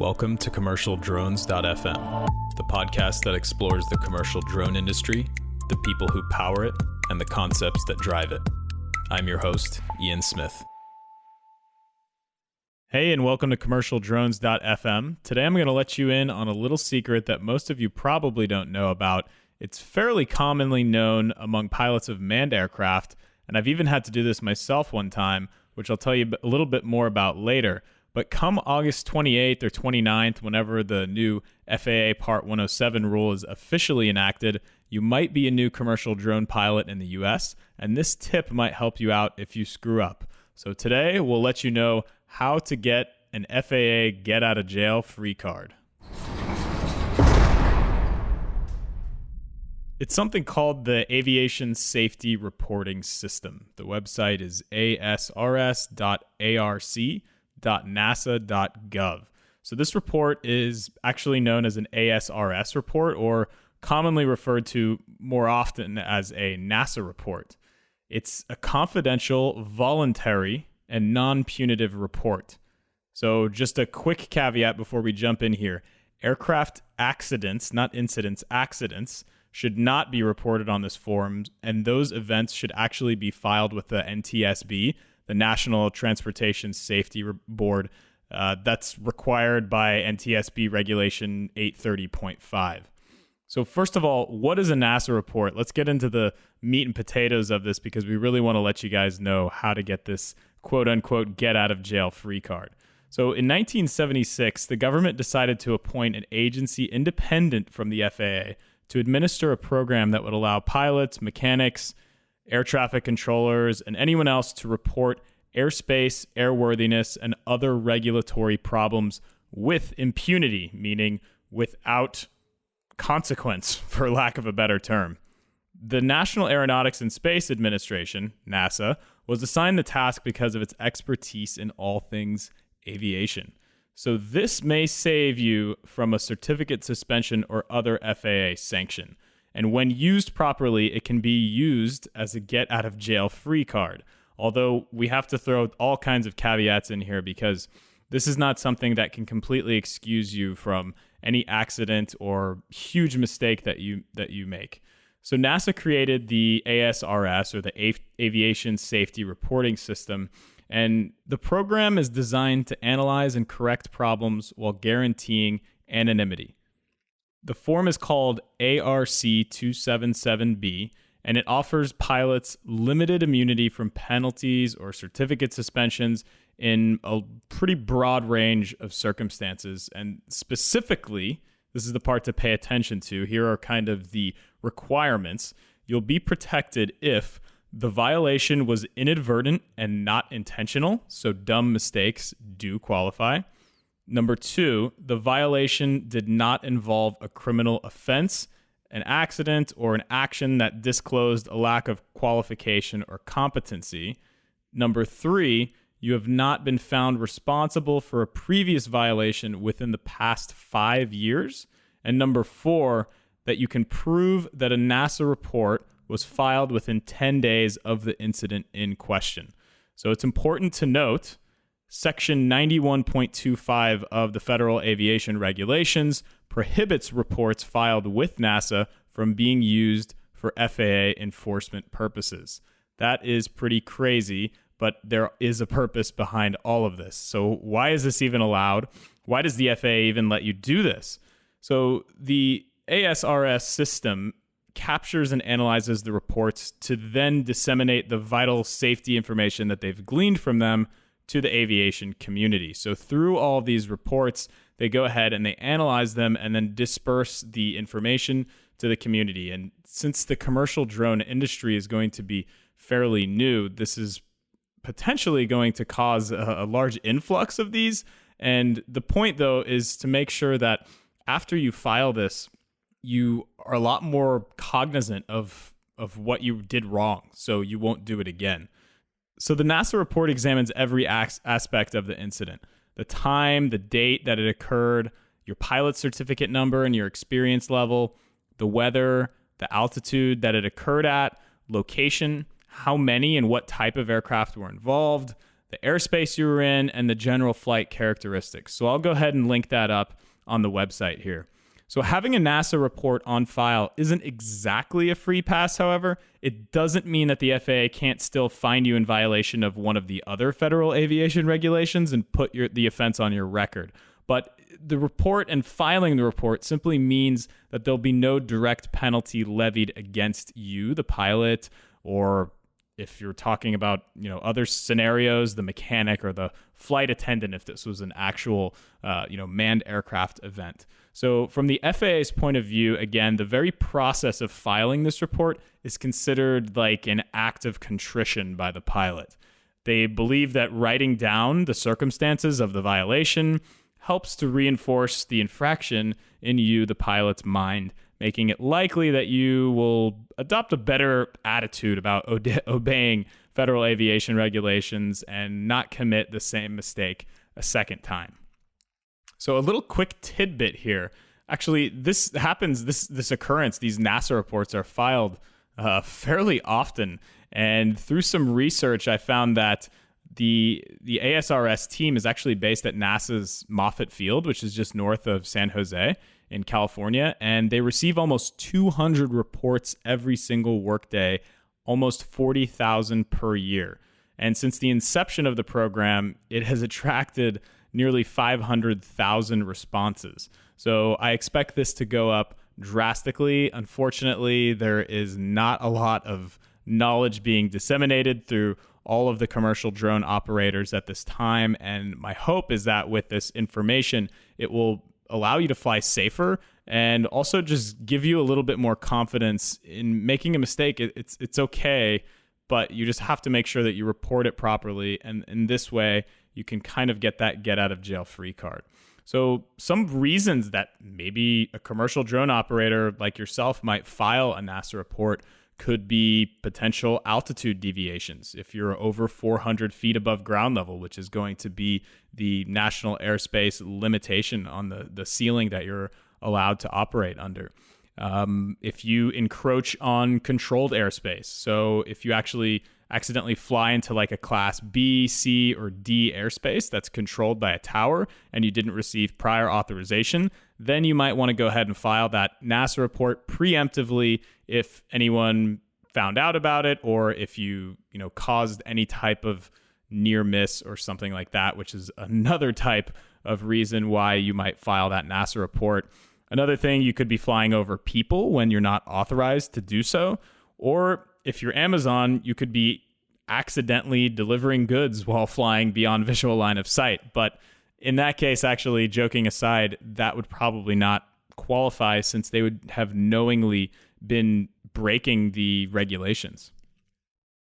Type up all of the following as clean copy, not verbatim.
Welcome to CommercialDrones.fm, the podcast that explores the commercial drone industry, the people who power it, and the concepts that drive it. I'm your host, Ian Smith. Hey, and welcome to CommercialDrones.fm. Today I'm going to let you in on a little secret that most of you probably don't know about. It's fairly commonly known among pilots of manned aircraft, and I've even had to do this myself one time, which I'll tell you a little bit more about later. But come August 28th or 29th, whenever the new FAA Part 107 rule is officially enacted, you might be a new commercial drone pilot in the US, and this tip might help you out if you screw up. So today, we'll let you know how to get an FAA get-out-of-jail-free card. It's something called the Aviation Safety Reporting System. The website is asrs.arc.nasa.gov. So this report is actually known as an ASRS report, or commonly referred to more often as a NASA report. It's a confidential, voluntary, and non-punitive report. So just a quick caveat before we jump in here. Aircraft accidents, not incidents, accidents, should not be reported on this form, and those events should actually be filed with the NTSB, the National Transportation Safety Board. That's required by NTSB Regulation 830.5. So first of all, what is a NASA report? Let's get into the meat and potatoes of this because we really want to let you guys know how to get this quote-unquote get-out-of-jail-free card. So in 1976, the government decided to appoint an agency independent from the FAA to administer a program that would allow pilots, mechanics, air traffic controllers, and anyone else to report airspace, airworthiness, and other regulatory problems with impunity, meaning without consequence, for lack of a better term. The National Aeronautics and Space Administration, NASA, was assigned the task because of its expertise in all things aviation. So this may save you from a certificate suspension or other FAA sanction. And when used properly, it can be used as a get-out-of-jail-free card. Although we have to throw all kinds of caveats in here because this is not something that can completely excuse you from any accident or huge mistake that you make. So NASA created the ASRS, or the Aviation Safety Reporting System, and the program is designed to analyze and correct problems while guaranteeing anonymity. The form is called ARC-277B, and it offers pilots limited immunity from penalties or certificate suspensions in a pretty broad range of circumstances. And specifically, this is the part to pay attention to. Here are kind of the requirements. You'll be protected if the violation was inadvertent and not intentional, so dumb mistakes do qualify. Number 2, the violation did not involve a criminal offense, an accident, or an action that disclosed a lack of qualification or competency. Number 3, you have not been found responsible for a previous violation within the past 5 years. And number 4, that you can prove that a NASA report was filed within 10 days of the incident in question. So it's important to note, Section 91.25 of the Federal Aviation Regulations prohibits reports filed with NASA from being used for FAA enforcement purposes. That is pretty crazy, but there is a purpose behind all of this. So why is this even allowed? Why does the FAA even let you do this? So the ASRS system captures and analyzes the reports to then disseminate the vital safety information that they've gleaned from them to the aviation community. So through all of these reports, they go ahead and they analyze them and then disperse the information to the community. And since the commercial drone industry is going to be fairly new, this is potentially going to cause a large influx of these. And the point, though, is to make sure that after you file this, you are a lot more cognizant of what you did wrong, so you won't do it again. So the NASA report examines every aspect of the incident: the time, the date that it occurred, your pilot certificate number and your experience level, the weather, the altitude that it occurred at, location, how many and what type of aircraft were involved, the airspace you were in, and the general flight characteristics. So I'll go ahead and link that up on the website here. So having a NASA report on file isn't exactly a free pass, however. It doesn't mean that the FAA can't still find you in violation of one of the other federal aviation regulations and put the offense on your record. But the report and filing the report simply means that there'll be no direct penalty levied against you, the pilot, or if you're talking about, other scenarios, the mechanic or the flight attendant, if this was an actual, manned aircraft event. So from the FAA's point of view, again, the very process of filing this report is considered like an act of contrition by the pilot. They believe that writing down the circumstances of the violation helps to reinforce the infraction in you, the pilot's mind, making it likely that you will adopt a better attitude about obeying federal aviation regulations and not commit the same mistake a second time. So a little quick tidbit here. Actually, this happens, this occurrence, these NASA reports are filed fairly often. And through some research, I found that the ASRS team is actually based at NASA's Moffett Field, which is just north of San Jose in California. And they receive almost 200 reports every single workday, almost 40,000 per year. And since the inception of the program, it has attracted nearly 500,000 responses. So I expect this to go up drastically. Unfortunately, there is not a lot of knowledge being disseminated through all of the commercial drone operators at this time. And my hope is that with this information, it will allow you to fly safer and also just give you a little bit more confidence in making a mistake. It's okay, but you just have to make sure that you report it properly. And in this way, you can kind of get that get out of jail free card. So some reasons that maybe a commercial drone operator like yourself might file a NASA report could be potential altitude deviations. If you're over 400 feet above ground level, which is going to be the national airspace limitation on the ceiling that you're allowed to operate under. If you encroach on controlled airspace, so if you actually accidentally fly into like a class B, C, or D airspace that's controlled by a tower and you didn't receive prior authorization, then you might want to go ahead and file that NASA report preemptively if anyone found out about it, or if you caused any type of near miss or something like that, which is another type of reason why you might file that NASA report. Another thing, you could be flying over people when you're not authorized to do so, or if you're Amazon, you could be accidentally delivering goods while flying beyond visual line of sight. But in that case, actually, joking aside, that would probably not qualify since they would have knowingly been breaking the regulations.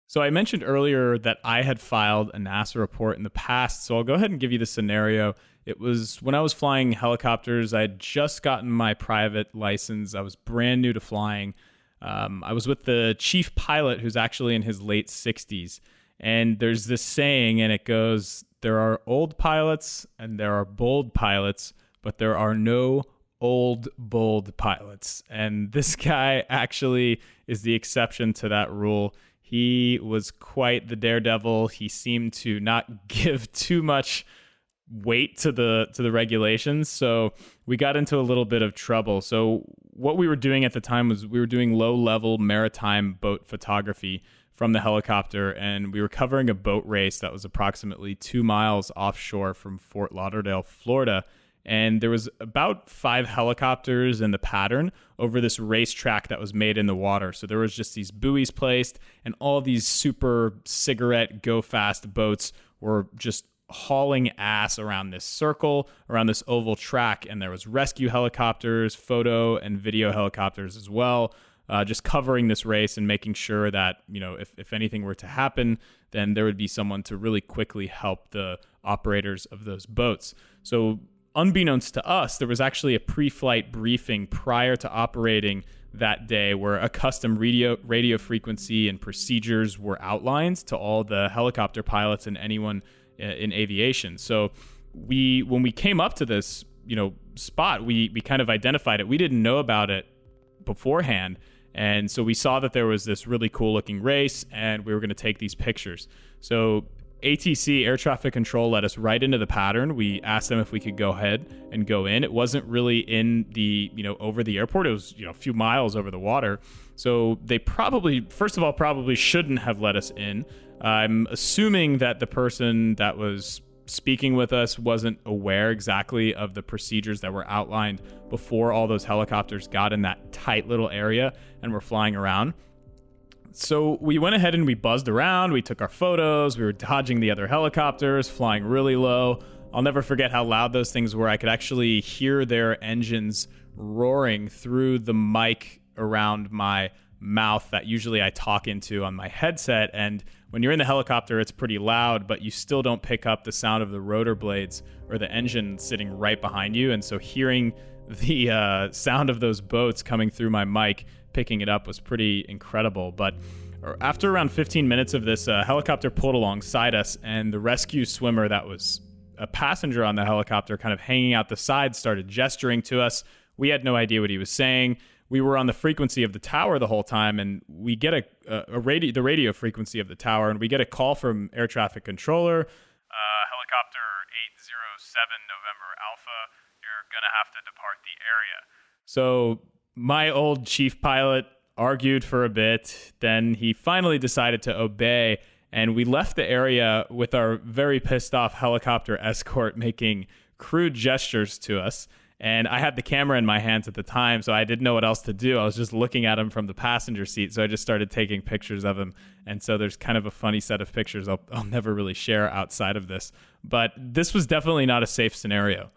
So I mentioned earlier that I had filed a NASA report in the past, so I'll go ahead and give you the scenario. It was when I was flying helicopters. I had just gotten my private license. I was brand new to flying. I was with the chief pilot, who's actually in his late 60s. And there's this saying, and it goes, there are old pilots and there are bold pilots, but there are no old, bold pilots. And this guy actually is the exception to that rule. He was quite the daredevil. He seemed to not give too much weight to the regulations, so we got into a little bit of trouble. So what we were doing at the time was we were doing low-level maritime boat photography from the helicopter, and we were covering a boat race that was approximately 2 miles offshore from Fort Lauderdale, Florida. And there was about 5 helicopters in the pattern over this racetrack that was made in the water. So there was just these buoys placed, and all these super cigarette go-fast boats were just hauling ass around this circle, around this oval track. And there was rescue helicopters, photo and video helicopters as well, just covering this race and making sure that, if anything were to happen, then there would be someone to really quickly help the operators of those boats. So unbeknownst to us, there was actually a pre-flight briefing prior to operating that day where a custom radio frequency and procedures were outlined to all the helicopter pilots and anyone in aviation. So when we came up to this, spot, we kind of identified it. We didn't know about it beforehand. And so we saw that there was this really cool looking race and we were going to take these pictures. So ATC, air traffic control, let us right into the pattern. We asked them if we could go ahead and go in. It wasn't really in the, over the airport. It was, a few miles over the water. So they probably shouldn't have let us in. I'm assuming that the person that was speaking with us wasn't aware exactly of the procedures that were outlined before all those helicopters got in that tight little area and were flying around. So we went ahead and we buzzed around. We took our photos. We were dodging the other helicopters, flying really low. I'll never forget how loud those things were. I could actually hear their engines roaring through the mic around my mouth that usually I talk into on my headset. And when you're in the helicopter, it's pretty loud, but you still don't pick up the sound of the rotor blades or the engine sitting right behind you. And so hearing the sound of those boats coming through my mic, picking it up, was pretty incredible. But after around 15 minutes of this, a helicopter pulled alongside us, and the rescue swimmer that was a passenger on the helicopter, kind of hanging out the side, started gesturing to us. We had no idea what he was saying. We were on the frequency of the tower the whole time, and we get the radio frequency of the tower, and we get a call from air traffic controller. Helicopter 807 November Alpha, you're going to have to depart the area. So my old chief pilot argued for a bit. Then he finally decided to obey, and we left the area with our very pissed off helicopter escort making crude gestures to us. And I had the camera in my hands at the time, so I didn't know what else to do. I was just looking at him from the passenger seat, so I just started taking pictures of him. And so there's kind of a funny set of pictures I'll never really share outside of this. But this was definitely not a safe scenario.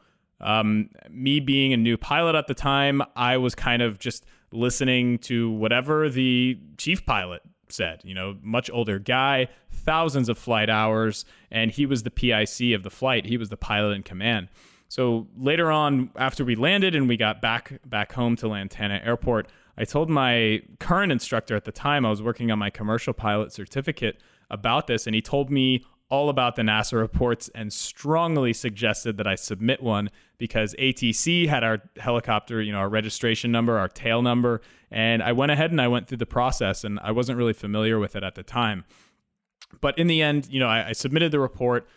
Me being a new pilot at the time, I was kind of just listening to whatever the chief pilot said. Much older guy, thousands of flight hours, and he was the PIC of the flight. He was the pilot in command. So later on, after we landed and we got back home to Lantana Airport, I told my current instructor at the time, I was working on my commercial pilot certificate, about this, and he told me all about the NASA reports and strongly suggested that I submit one because ATC had our helicopter, our registration number, our tail number, and I went ahead and I went through the process, and I wasn't really familiar with it at the time. But in the end, I submitted the report.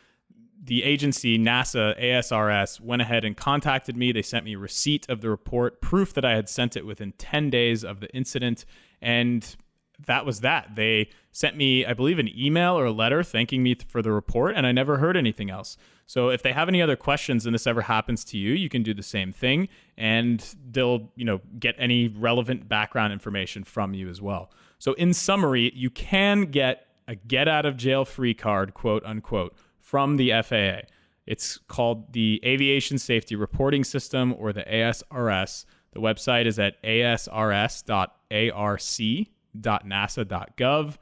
The agency, NASA, ASRS, went ahead and contacted me. They sent me a receipt of the report, proof that I had sent it within 10 days of the incident, and that was that. They sent me, I believe, an email or a letter thanking me for the report, and I never heard anything else. So if they have any other questions and this ever happens to you, you can do the same thing, and they'll, get any relevant background information from you as well. So in summary, you can get a get-out-of-jail-free card, quote unquote, from the FAA. It's called the Aviation Safety Reporting System, or the ASRS. The website is at asrs.arc.nasa.gov.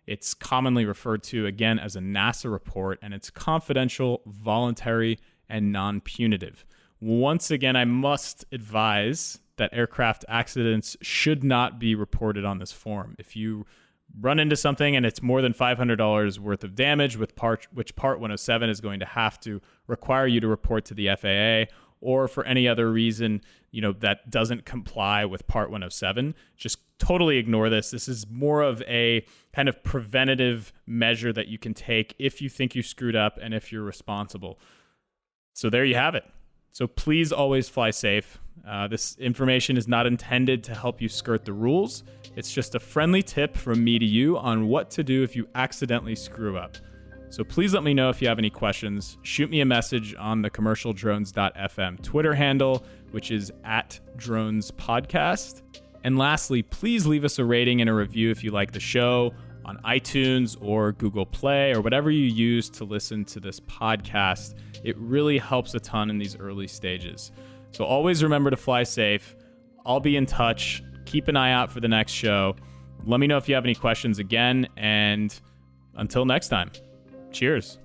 It's commonly referred to, again, as a NASA report, and it's confidential, voluntary, and non-punitive. Once again, I must advise that aircraft accidents should not be reported on this form. If you run into something and it's more than $500 worth of damage, which Part 107 is going to have to require you to report to the FAA, or for any other reason, that doesn't comply with Part 107, just totally ignore this. This is more of a kind of preventative measure that you can take if you think you screwed up and if you're responsible. So there you have it. So please always fly safe. This information is not intended to help you skirt the rules. It's just a friendly tip from me to you on what to do if you accidentally screw up. So please let me know if you have any questions. Shoot me a message on the commercialdrones.fm Twitter handle, which is @dronespodcast. And lastly, please leave us a rating and a review if you like the show on iTunes or Google Play or whatever you use to listen to this podcast. It really helps a ton in these early stages. So always remember to fly safe. I'll be in touch. Keep an eye out for the next show. Let me know if you have any questions again. And until next time, cheers.